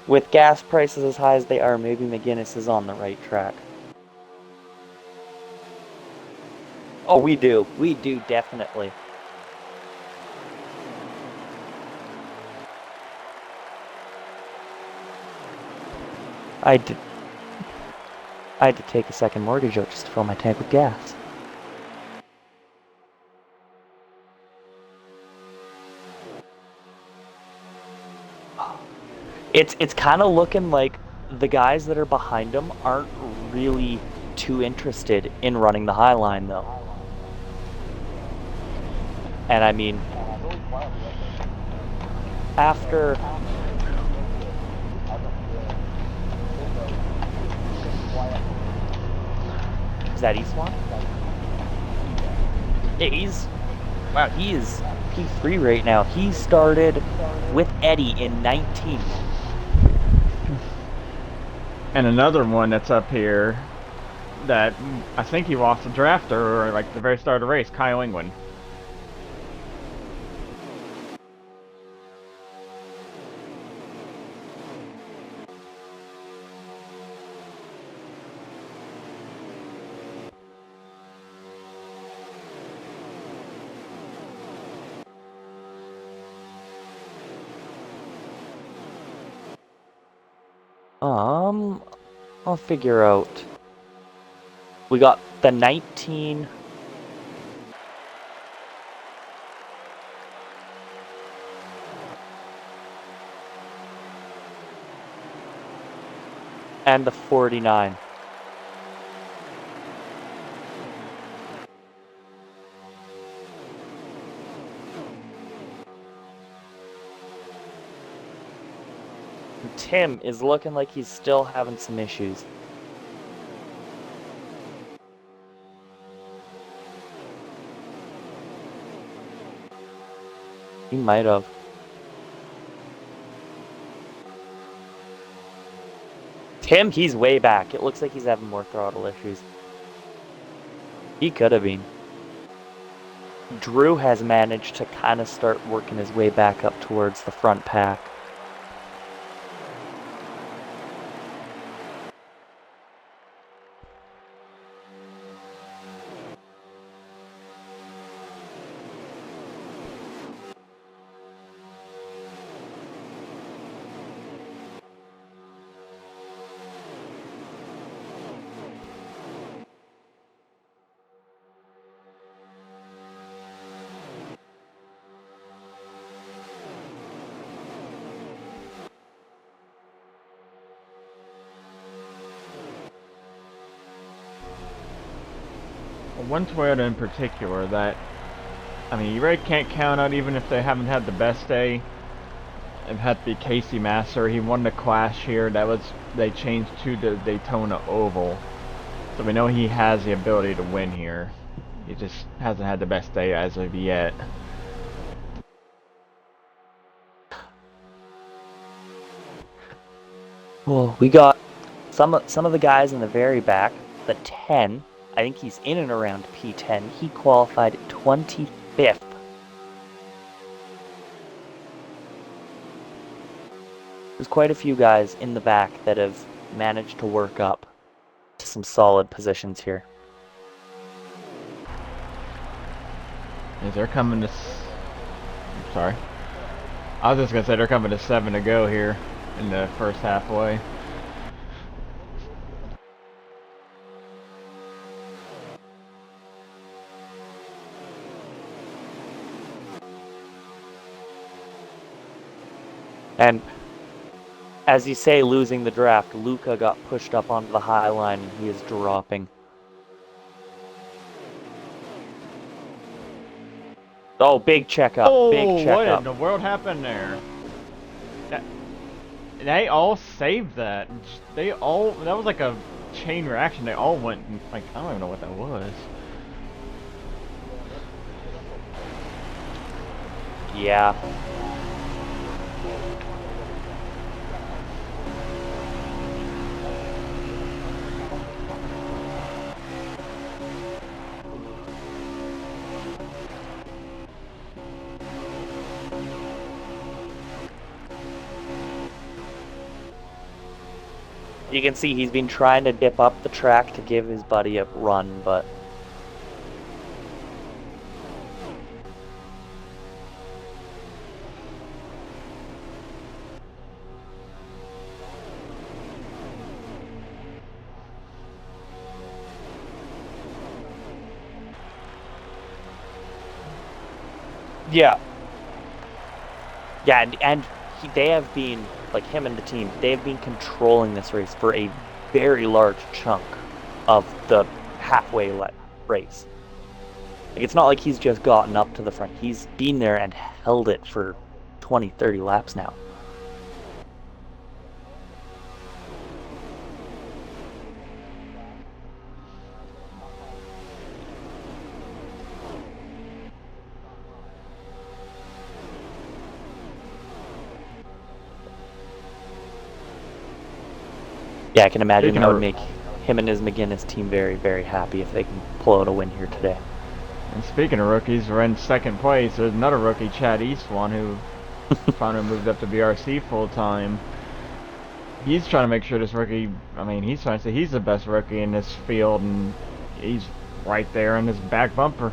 With gas prices as high as they are, maybe McGinnis is on the right track. Oh, we do. We do, definitely. I did. I had to take a second mortgage out just to fill my tank with gas. It's kind of looking like the guys that are behind him aren't really too interested in running the high line though. And I mean, after is that Eastwan? Yeah, wow, he is P3 right now. He started with Eddie in 19. And another one that's up here that I think he lost the drafter or like the very start of the race, Kyle England. I'll figure out. We got the 19. And the 49. Tim is looking like he's still having some issues. He might have. Tim, he's way back. It looks like he's having more throttle issues. He could have been. Drew has managed to kind of start working his way back up towards the front pack. One Toyota in particular that, I mean, you really can't count out even if they haven't had the best day. It had to be Casey Master. He won the Clash here. They changed to the Daytona Oval, so we know he has the ability to win here. He just hasn't had the best day as of yet. Well, we got some of the guys in the very back. The 10. I think he's in and around P10. He qualified 25th. There's quite a few guys in the back that have managed to work up to some solid positions here. They're coming to... Sorry. I was just going to say they're coming to 7 to go here in the first halfway. And as you say, losing the draft, Luca got pushed up onto the high line and he is dropping. Oh, big checkup. Oh, big checkup. What in the world happened there? They all saved that. That was like a chain reaction. They all went, like, I don't even know what that was. Yeah. You can see he's been trying to dip up the track to give his buddy a run, but yeah. Yeah, and they have been, like him and the team, they have been controlling this race for a very large chunk of the halfway race. Like, it's not like he's just gotten up to the front. He's been there and held it for 20, 30 laps now. Yeah, I can imagine that would make him and his McGuinness team very, very happy if they can pull out a win here today. And speaking of rookies, we're in second place. There's another rookie, Chad Eastwan, who finally moved up to BRC full time. He's trying to make sure this rookie, I mean, he's trying to say he's the best rookie in this field, and he's right there in his back bumper.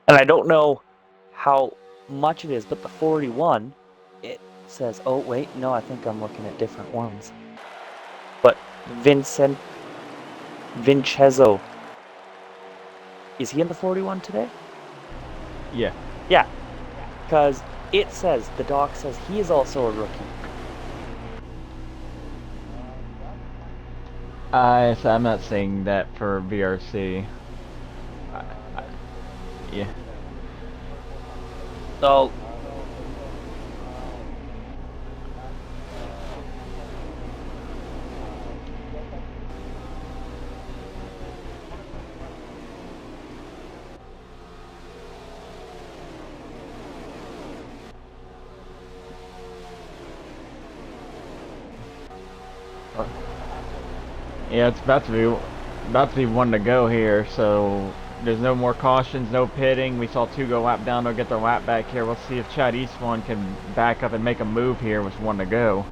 And I don't know how much it is, but the 41, it says, oh, wait, no, I think I'm looking at different ones. But Vincenzo, is he in the 41 today? Yeah. Yeah, because it says, the doc says he is also a rookie. I'm not saying that for VRC. Yeah. So, Yeah, it's about to be one to go here, so there's no more cautions, no pitting. We saw two go lap down, they'll get their lap back here. We'll see if Chad Eastwan can back up and make a move here with one to go.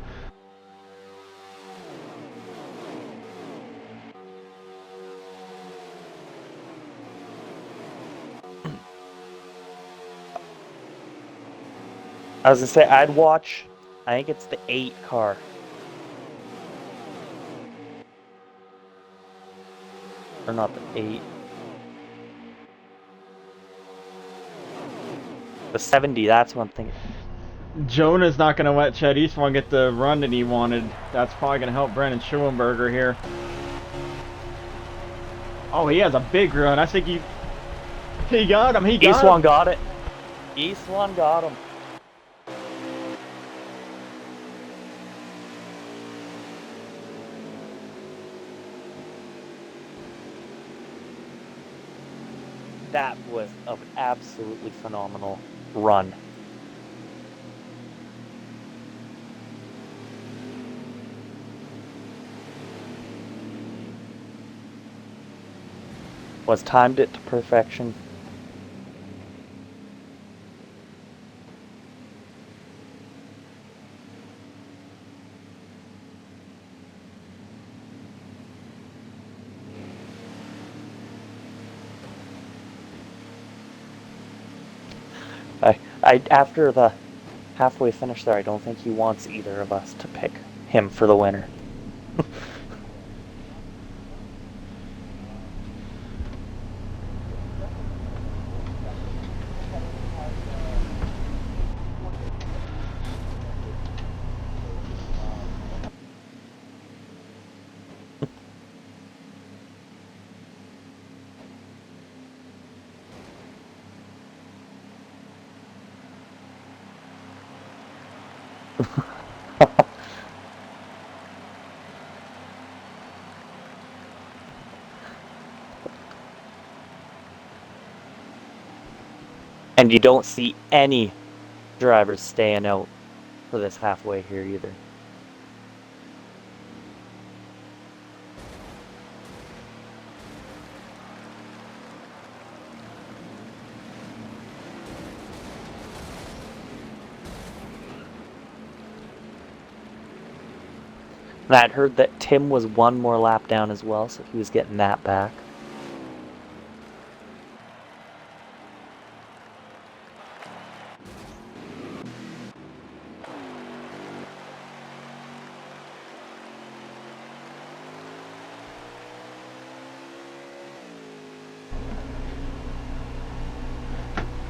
I was gonna say, I'd watch, I think it's the 8 car. Or not the 8. The 70, that's one thing. Jonah's not going to let Chad Eastwan get the run that he wanted. That's probably going to help Brandon Schulenberger here. Oh, he has a big run. I think he got him. Eastwan got it. Eastwan got him. That was an absolutely phenomenal run. Was timed it to perfection. After the halfway finish there, I don't think he wants either of us to pick him for the winner. And you don't see any drivers staying out for this halfway here either. And I'd heard that Tim was one more lap down as well, so he was getting that back.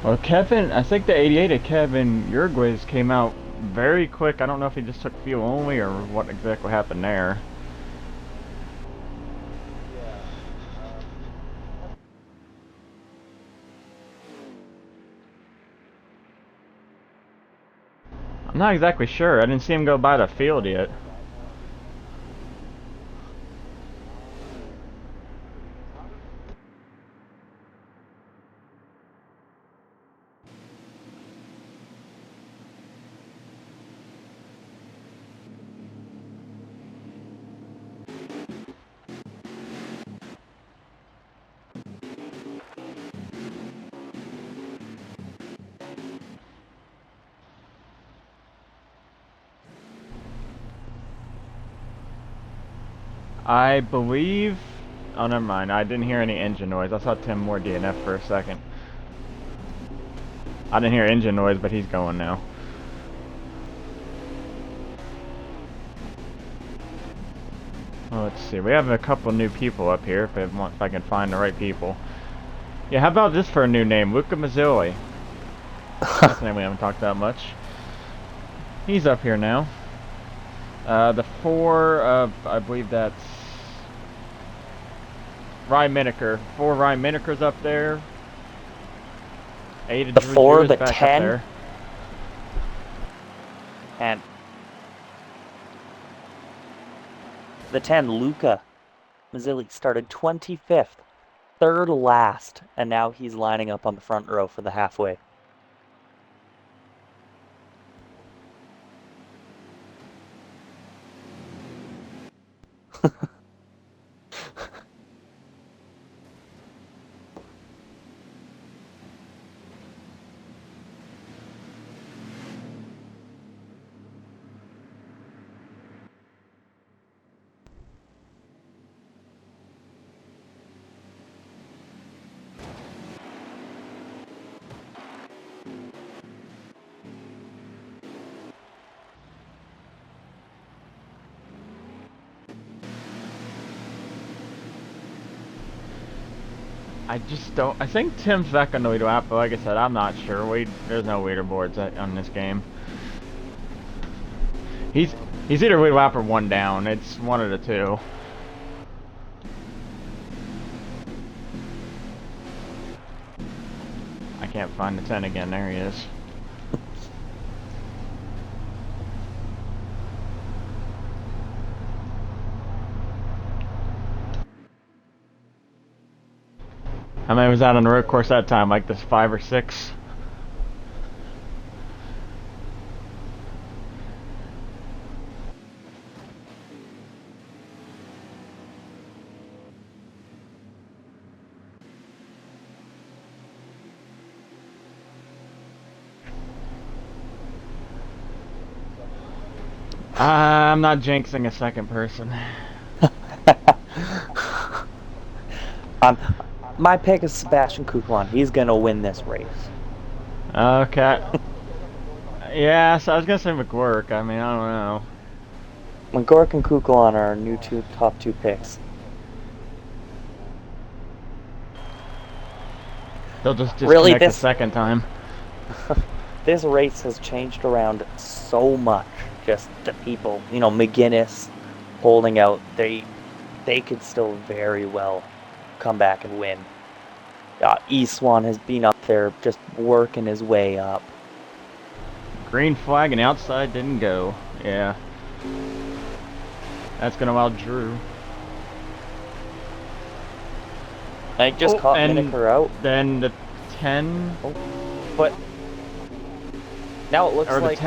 Well, Kevin, I think the 88 of Kevin Uruguay's came out very quick. I don't know if he just took fuel only or what exactly happened there. I'm not exactly sure. I didn't see him go by the field yet. I believe... Oh, never mind. I didn't hear any engine noise. I saw Tim Moore DNF for a second. I didn't hear engine noise, but he's going now. Well, let's see. We have a couple new people up here, if I can find the right people. Yeah, how about this for a new name? Luca Mazzilli. That's a name we haven't talked that much. He's up here now. The 4 of, I believe that's Ryan Mineker. 4 Ryan Mineker's up there. 8 of The Drew 4, Drew's the back 10, up there. and the 10, Luca Mazzilli, started 25th, third last, and now he's lining up on the front row for the halfway. I just don't. I think Tim's back on the leader app, but like I said, I'm not sure. There's no leaderboards on this game. He's either leader app or 1 down. It's one of the two. I can't find the 10 again. There he is. How many was that on the road course that time? Like this 5 or 6? I'm not jinxing a second person. My pick is Sebastian Coupon. He's gonna win this race. Okay. Yeah, so I was gonna say McGurk. I mean, I don't know. McGurk and Coupon are our new top two picks. They'll just Really, disconnect the second time. This race has changed around so much. Just the people, you know, McGuinness holding out. They could still very well come back and win. Eastwan has been up there just working his way up. Green flag and outside didn't go. Yeah. That's gonna allow Drew. I just caught Mineker out. Then the 10. Oh, but Now it looks or like,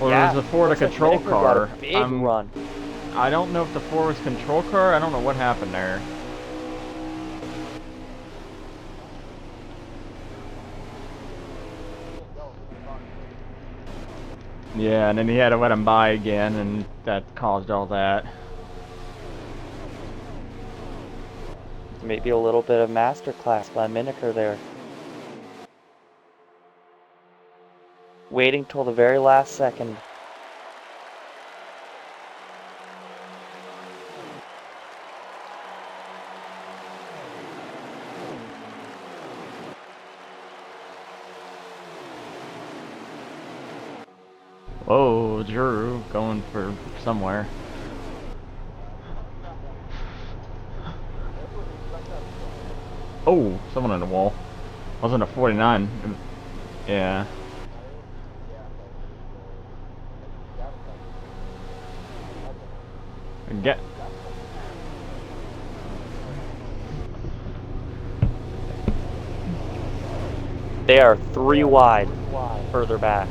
or yeah, was the Ford a looks like control Miniker got car? a big run. I don't know if the Ford was control car. I don't know what happened there. Yeah, and then he had to let him by again, and that caused all that. Maybe a little bit of masterclass by Miniker there. Waiting till the very last second. Whoa, Drew going for somewhere. Oh, someone on the wall. Wasn't a 49. Yeah. Get. They are 3 wide further back.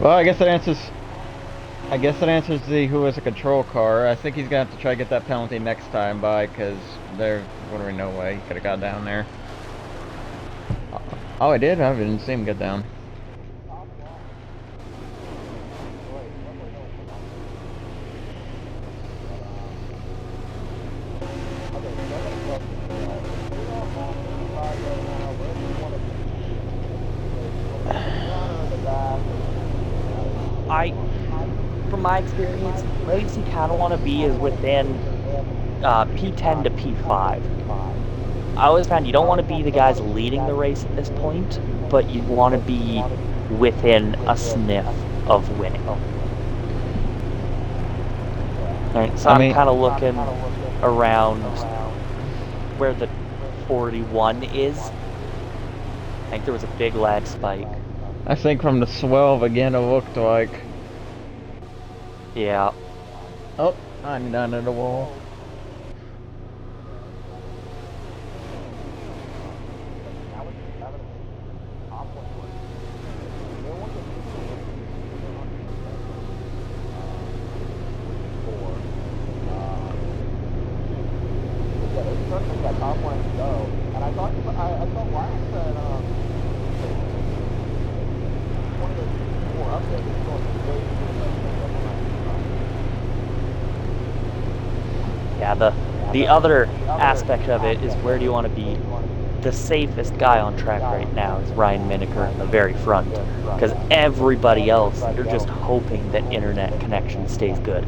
Well, I guess that answers the who was a control car. I think he's gonna have to try to get that penalty next time by, because there's literally no way he could have got down there. Oh, I did? I didn't see him get down. From my experience, race you kind of want to be is within P10 to P5. I always found you don't want to be the guys leading the race at this point, but you want to be within a sniff of winning. Alright, so I'm kind of looking around where the 41 is. I think there was a big lag spike. I think from the 12 again it looked like. Yeah. Oh, I'm down at the wall. Yeah, the other aspect of it is where do you want to be? The safest guy on track right now is Ryan Miniker in the very front, because everybody else, you're just hoping that internet connection stays good.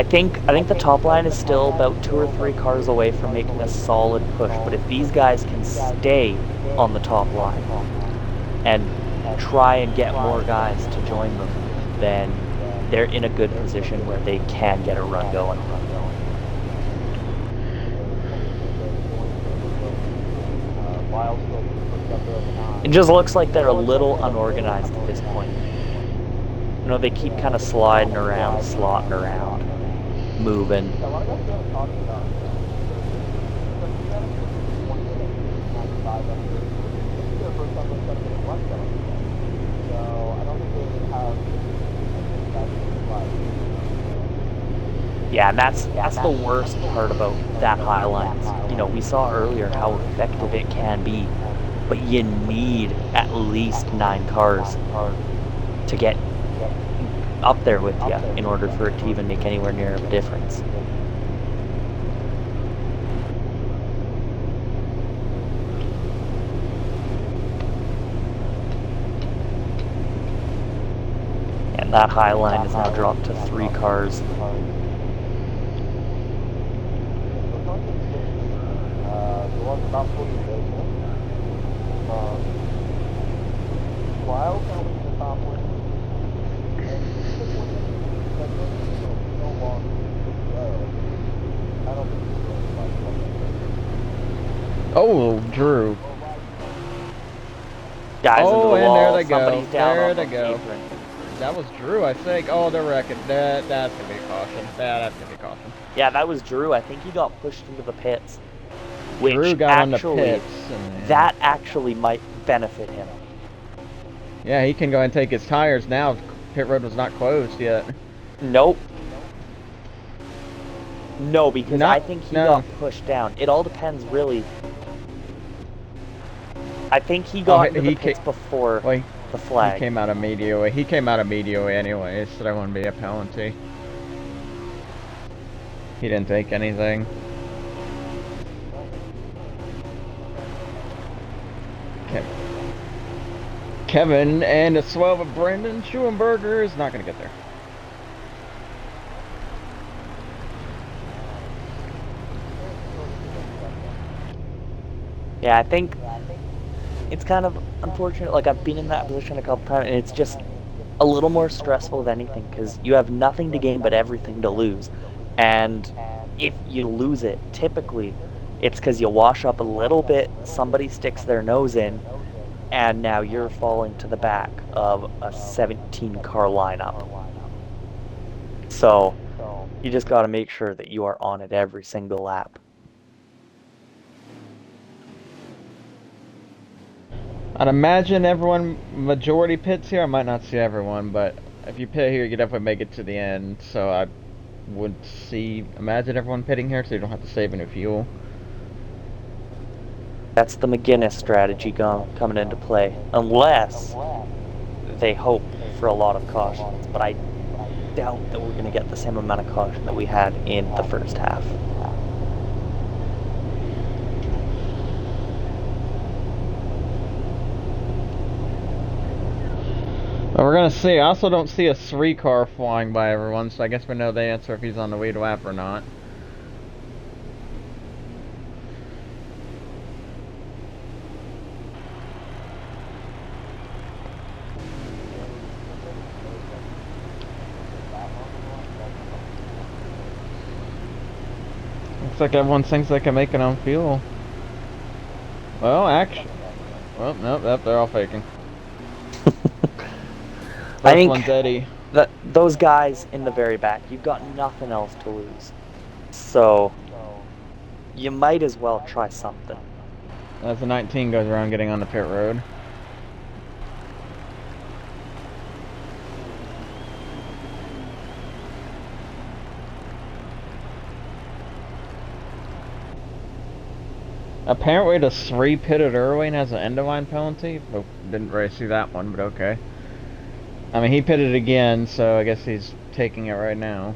I think the top line is still about 2 or 3 cars away from making a solid push, but if these guys can stay on the top line and try and get more guys to join them, then they're in a good position where they can get a run going. It just looks like they're a little unorganized at this point. You know, they keep kind of sliding around, slotting around, moving. Yeah, and that's the worst part about that high line. You know, we saw earlier how effective it can be, but you need at least 9 cars to get up there with you in order for it to even make anywhere near of a difference. And that high line is now dropped to 3 cars. Oh, Drew. Guys into Oh, the and there wall. they go. Somebody's down There on they the go. apron. That was Drew, I think. Oh, they're wrecking. That's gonna be a caution. That's gonna be a caution. Yeah, that was Drew. I think he got pushed into the pits. Which Drew got on the actually, pits. And, that actually might benefit him. yeah, he can go and take his tires now. Pit road was not closed yet. Nope. No, because Not, I think he no. got pushed down. It all depends, really. I think he got into the pits before the flag. He came out immediately. He came out immediately anyway, so that wouldn't be a penalty. He didn't take anything. Kevin and a swell of Brendan Schulenberger is not going to get there. Yeah, I think it's kind of unfortunate. Like, I've been in that position a couple times, and it's just a little more stressful than anything, because you have nothing to gain but everything to lose. And if you lose it, typically, it's because you wash up a little bit, somebody sticks their nose in, and now you're falling to the back of a 17-car lineup. So, you just got to make sure that you are on it every single lap. I'd imagine everyone, majority pits here. I might not see everyone, but if you pit here, you definitely make it to the end. So I would imagine everyone pitting here so you don't have to save any fuel. That's the McGuinness strategy coming into play, unless they hope for a lot of cautions. But I doubt that we're going to get the same amount of caution that we had in the first half. Well, we're gonna see. I also don't see a 3-car flying by everyone, so I guess we know the answer if he's on the lead lap or not. Looks like everyone thinks they can make it on fuel. Well, actually, well, nope, they're all faking. I think one's Eddie. Those guys in the very back, you've got nothing else to lose. So, you might as well try something. As the 19 goes around getting on the pit road. Apparently the 3 pitted early and has an end of line penalty. Oh, didn't really see that one, but okay. I mean, he pitted again, so I guess he's taking it right now.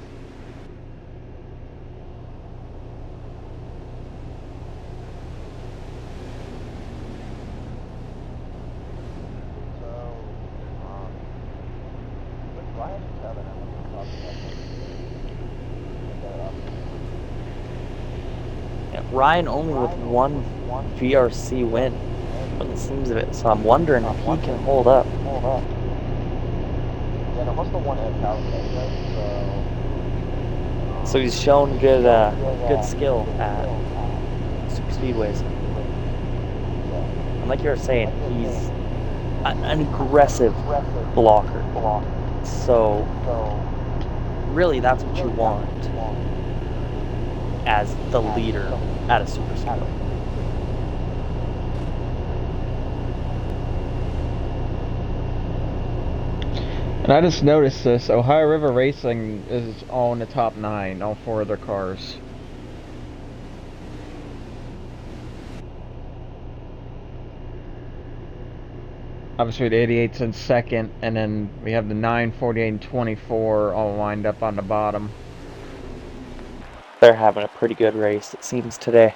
Ryan only with one VRC win, from the seems of it, so I'm wondering if he can hold up. Yeah, there was the one power So he's shown good skill at super speedways. And like you were saying, he's an aggressive blocker. So really, that's what you want as the leader at a super speedway. And I just noticed this. Ohio River Racing is all in the top 9, all 4 of their cars. Obviously the 88's in second, and then we have the 9, 48, and 24 all lined up on the bottom. They're having a pretty good race, it seems, today.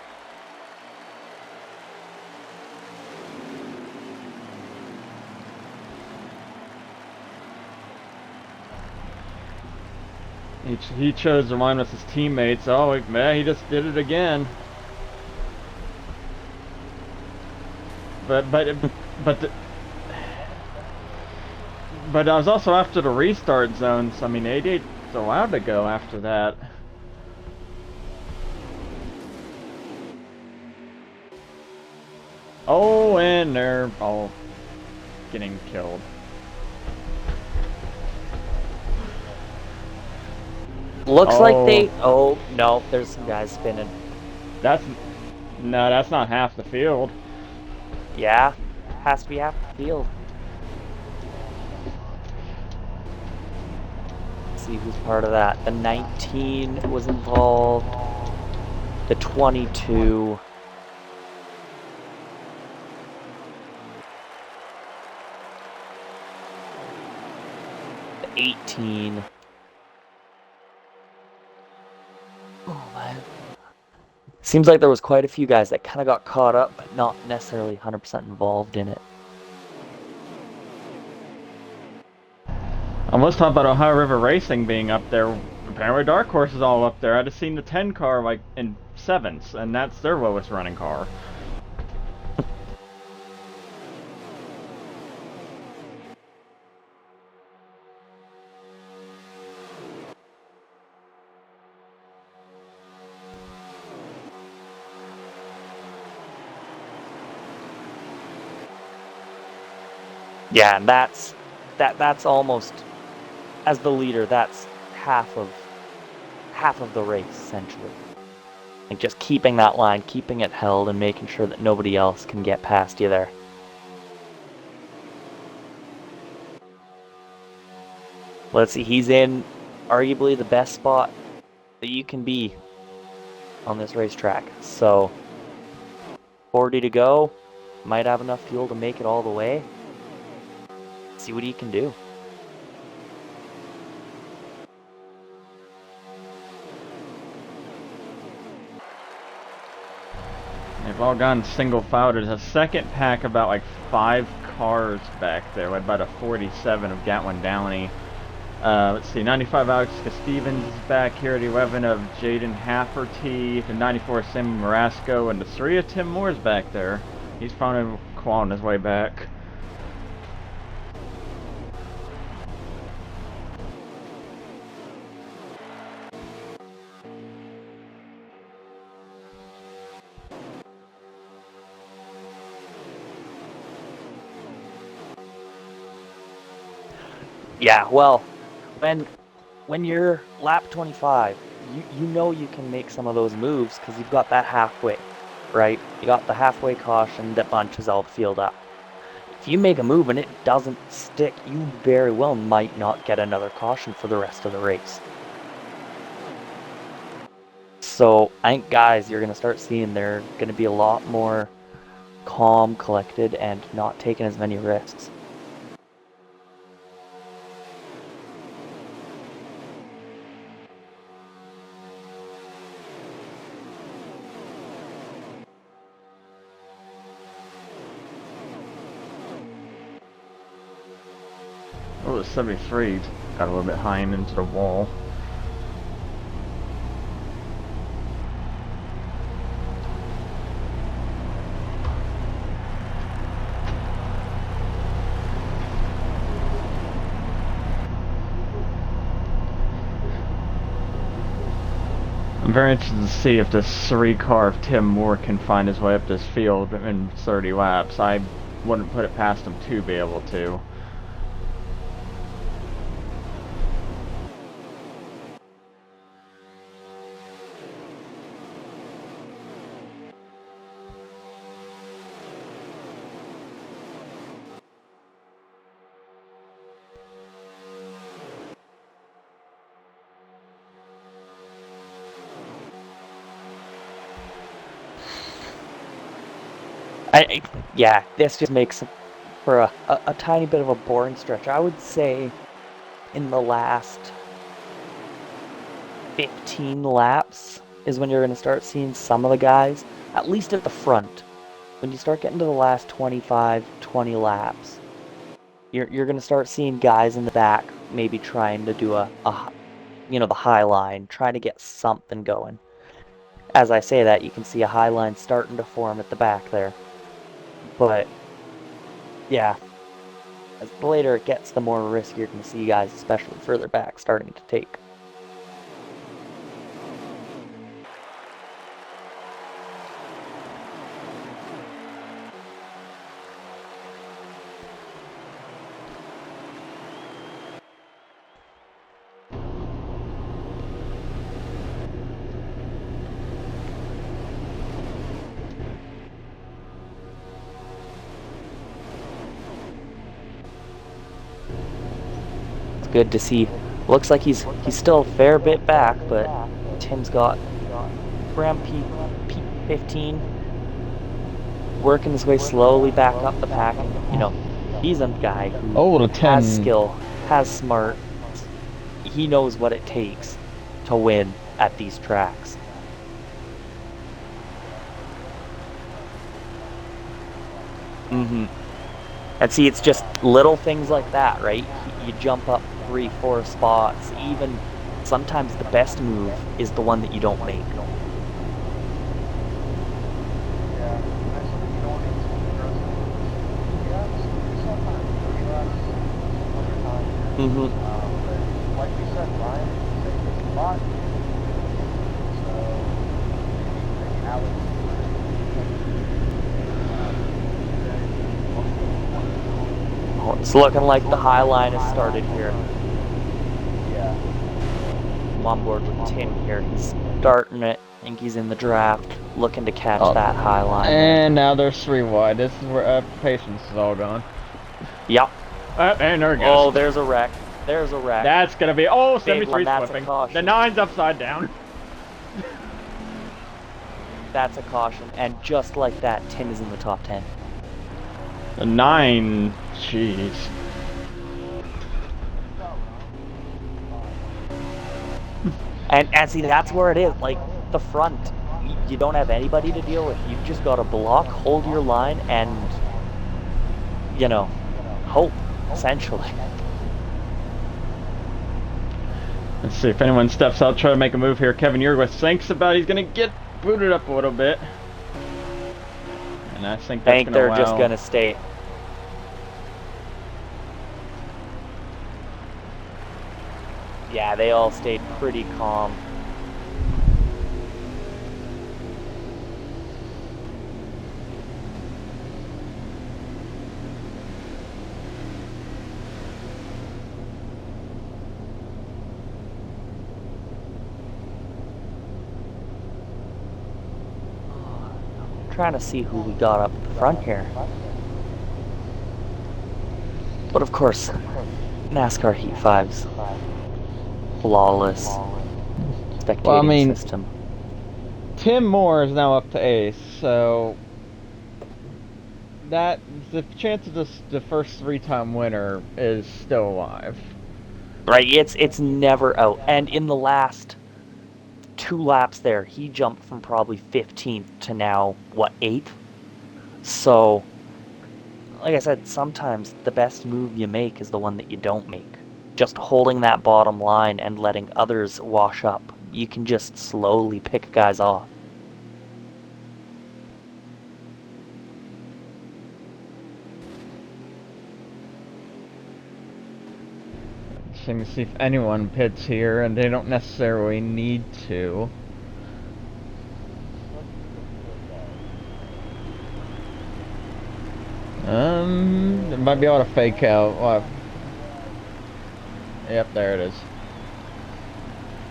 He chose to remind us his teammates. Oh, man, he just did it again. But I was also after the restart zones. I mean, 88's allowed to go after that. Oh, and they're all getting killed. Looks like Oh, they. Oh no, there's some guys spinning. that's no, that's not half the field. Yeah, has to be half the field. Let's see who's part of that. The 19 was involved. The 22. The 18. Oh man. Seems like there was quite a few guys that kind of got caught up, but not necessarily 100% involved in it. I almost thought about Ohio River Racing being up there. Apparently, Dark Horse is all up there. I'd have seen the 10 car like in sevenths, and that's their lowest running car. Yeah, and that's almost, as the leader, that's half of the race essentially. Like just keeping that line, keeping it held, and making sure that nobody else can get past you there. Let's see, he's in arguably the best spot that you can be on this racetrack. So 40 to go, might have enough fuel to make it all the way. See what he can do. They've all gone single file. There's a second pack about like 5 cars back there, led by the 47 of Gatlin Downey. Let's see, 95 Alex Stevens is back here, the 11 of Jaden Hafferty, the 94 Sam Marasco, and the 3 of Tim Moore's back there. He's probably clawing his way back. Yeah, well, when you're lap 25, you know you can make some of those moves because you've got that halfway, right? You got the halfway caution that bunches all the field up. If you make a move and it doesn't stick, you very well might not get another caution for the rest of the race. So I think guys, you're going to start seeing they're going to be a lot more calm, collected, and not taking as many risks. Oh, the 73 got a little bit high and into the wall. I'm very interested to see if this 3 car of Tim Moore can find his way up this field in 30 laps. I wouldn't put it past him to be able to. Yeah, this just makes for a tiny bit of a boring stretch. I would say in the last 15 laps is when you're going to start seeing some of the guys, at least at the front. When you start getting to the last 25, 20 laps, you're going to start seeing guys in the back maybe trying to do the high line, trying to get something going. As I say that, you can see a high line starting to form at the back there. But yeah, as the later it gets, the more risk you're going to see guys, especially further back, starting to take. good to see. Looks like he's still a fair bit back, but Tim's got around P15, working his way slowly back up the pack. And, you know, he's a guy who Oh, the 10. has skill, has smart. He knows what it takes to win at these tracks. And see, it's just little things like that, right? You jump up 3-4 spots. Even sometimes the best move is the one that you don't make. Like we said, Ryan, a lot. So maybe Alex. Oh, it's looking like the high line has started here. Yeah. I'm on board with Tim here. He's starting it. I think he's in the draft, looking to catch that high line. And now there's 3 wide. This is where patience is all gone. Yep. And there it goes. Oh, there's a wreck. There's a wreck. That's gonna be 73 that's flipping. a caution. The 9's upside down. That's a caution, and just like that, Tim is in the top 10. The 9, jeez. And see, that's where it is. Like the front, you don't have anybody to deal with. You've just got to block, hold your line, and you know, hope essentially. Let's see if anyone steps out, try to make a move here. Kevin Yergwith thinks about he's gonna get booted up a little bit, and I think that's they're just gonna stay. Yeah, they all stayed pretty calm. Trying to see who we got up the front here. But of course, NASCAR Heat 5's flawless spectating system. Tim Moore is now up to ace, so that the chance of the first 3-time winner is still alive. Right, it's never out. And in the last 2 laps there, he jumped from probably 15th to now, what, 8th? So, like I said, sometimes the best move you make is the one that you don't make. Just holding that bottom line and letting others wash up. You can just slowly pick guys off. Checking to see if anyone pits here, and they don't necessarily need to. They might be able to fake out. Well, yep, there it is.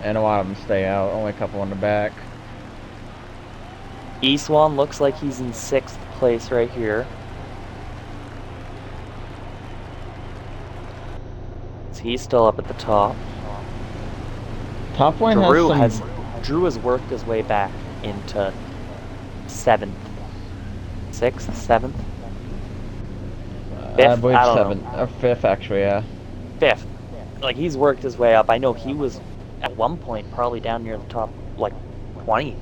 And a lot of them stay out. Only a couple in the back. Eastwan looks like he's in 6th place right here. So he's still up at the top. Top lane Drew has worked his way back into 7th. 6th, 7th? 5th? I believe I don't 7th. know. Or 5th, actually, yeah. 5th. Like, he's worked his way up. I know he was, at one point, probably down near the top, like, 20.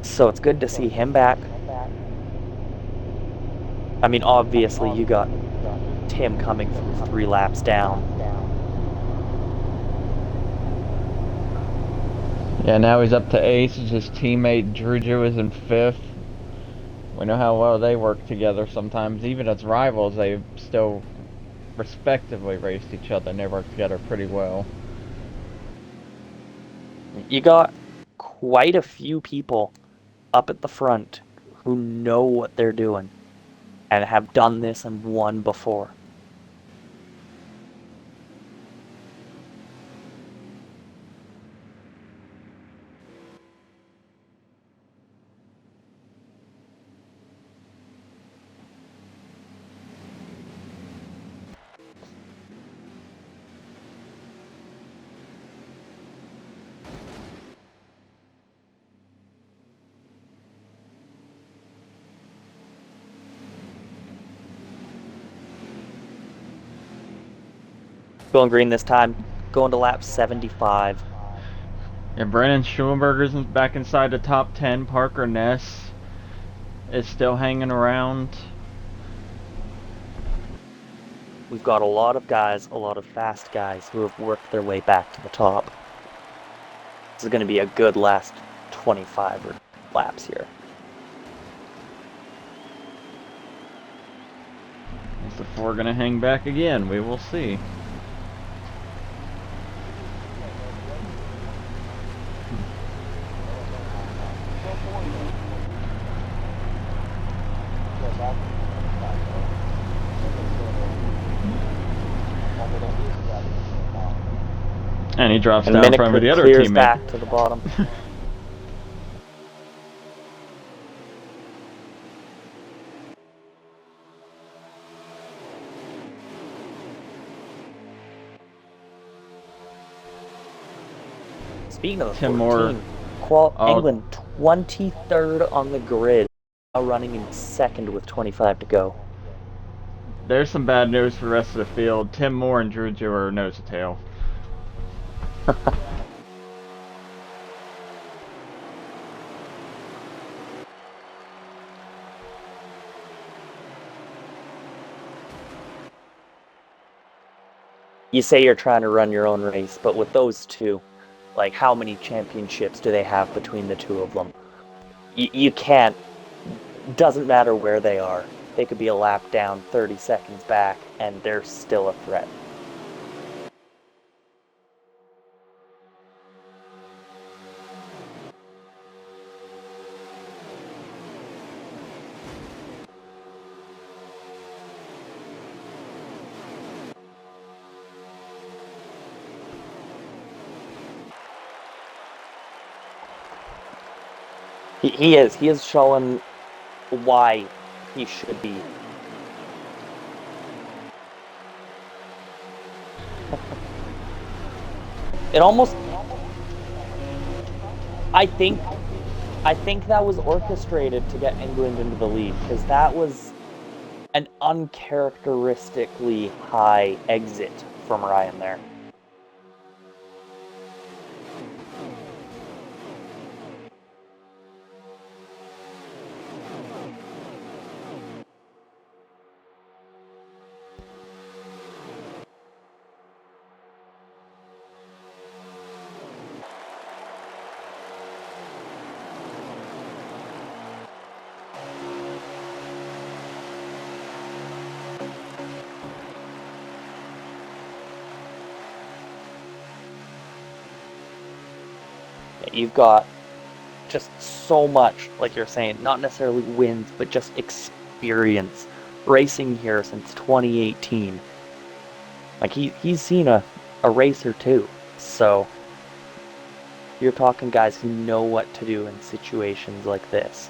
So it's good to see him back. I mean, obviously, you got Tim coming from 3 laps down. Yeah, now he's up to ace. His teammate Drew is in 5th. We know how well they work together sometimes. Even as rivals, they still respectively raced each other, and they work together pretty well. You got quite a few people up at the front who know what they're doing and have done this and won before. Going green this time. Going to lap 75. Yeah, Brandon Schulenberger's back inside the top 10. Parker Ness is still hanging around. We've got a lot of guys, a lot of fast guys who have worked their way back to the top. This is going to be a good last 25 laps here. Is the 4 going to hang back again? We will see. And he drops down in front of the other clears teammate. Back to the bottom. Speaking of the Tim 14, Moore. England 23rd on the grid, now running in second with 25 to go. There's some bad news for the rest of the field. Tim Moore and Drew Jew are nose to tail. You say you're trying to run your own race, but with those two, like, how many championships do they have between the two of them? You can't. Doesn't matter where they are. They could be a lap down, 30 seconds back, and they're still a threat. He is showing why he should be. It almost, I think that was orchestrated to get England into the lead, because that was an uncharacteristically high exit from Ryan there. You've got just so much, like you're saying, not necessarily wins, but just experience racing here since 2018. Like, he's seen a race or two, so you're talking guys who know what to do in situations like this.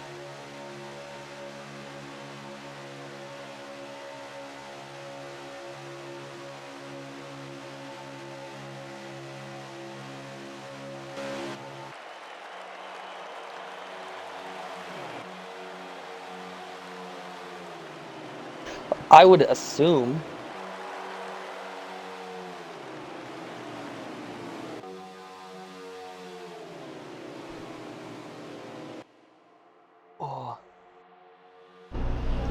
I would assume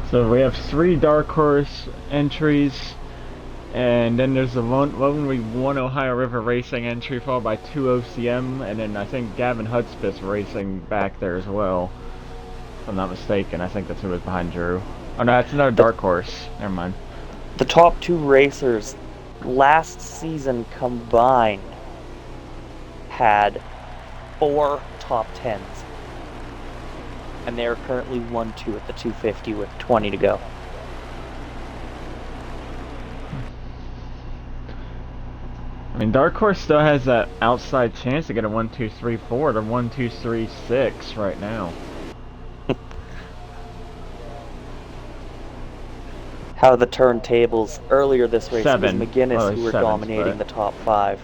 So we have 3 dark horse entries, and then there's the one we won Ohio River Racing entry followed by 2 OCM, and then I think Gavin Hudspeth's racing back there as well. If I'm not mistaken, I think that's who was behind Drew. Oh no, that's another dark horse. Never mind. the top 2 racers last season combined had 4 top 10s. And they are currently 1-2 at the 250 with 20 to go. I mean, Dark Horse still has that outside chance to get a 1, 2, 3, 4 to 1, 2, 3, 6 right now. How are the turntables? Earlier this race, 7. it was McGuinness who were 7, dominating the top 5.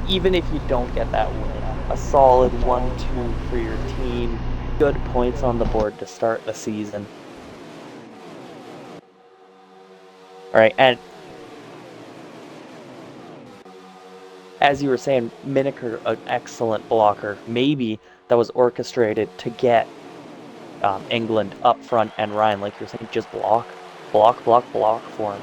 Even if you don't get that win, a solid 1-2 for your team, good points on the board to start the season. All right, and as you were saying, Miniker, an excellent blocker. Maybe that was orchestrated to get England up front, and Ryan, like you're saying, just block for him.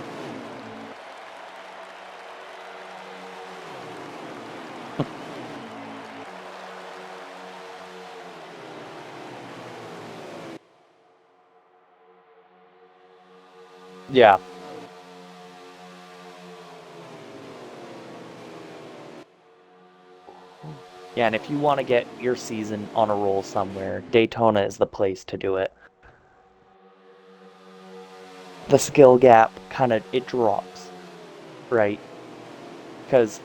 Yeah. Yeah, and if you want to get your season on a roll somewhere, Daytona is the place to do it. The skill gap it drops, right? Because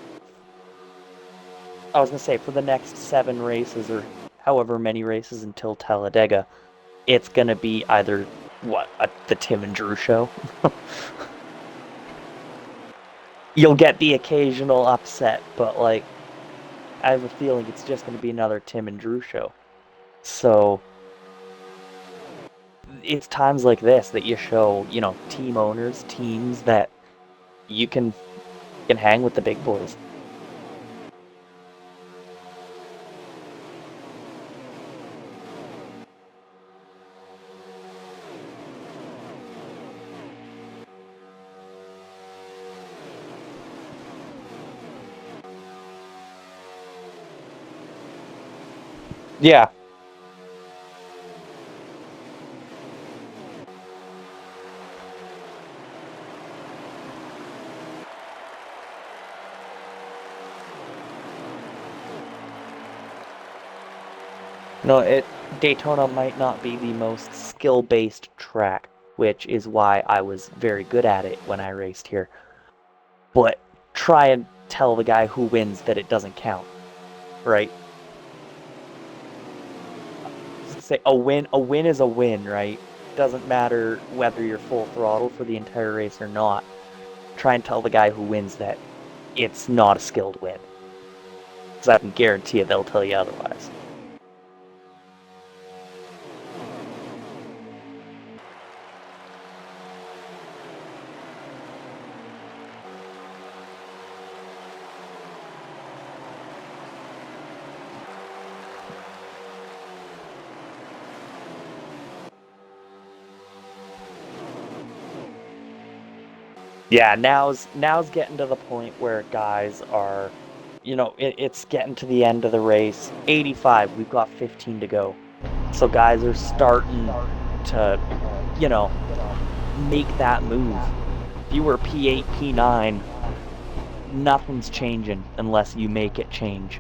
I was gonna say for the next 7 races or however many races until Talladega, it's gonna be either the Tim and Drew show. You'll get the occasional upset, but like I have a feeling it's just gonna be another Tim and Drew show. So it's times like this that you show, team owners, teams that you can hang with the big boys. Yeah. No, Daytona might not be the most skill-based track, which is why I was very good at it when I raced here. But try and tell the guy who wins that it doesn't count, right? Say a win is a win, right? Doesn't matter whether you're full throttle for the entire race or not. Try and tell the guy who wins that it's not a skilled win. Because I can guarantee you they'll tell you otherwise. Yeah, now's getting to the point where guys are, it's getting to the end of the race. 85, we've got 15 to go. So guys are starting to, make that move. If you were P8, P9, nothing's changing unless you make it change.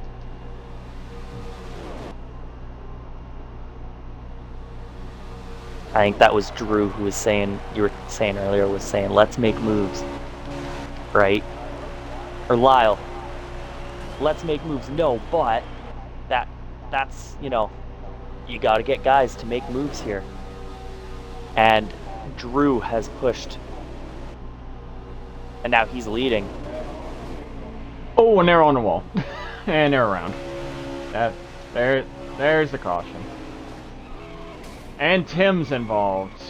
I think that was Drew who was saying, you were saying earlier, was saying, let's make moves. Right? Or Lyle, let's make moves. No, but that's, you got to get guys to make moves here. And Drew has pushed. And now he's leading. Oh, and they're on the wall. And they're around. There's the caution. And Tim's involved.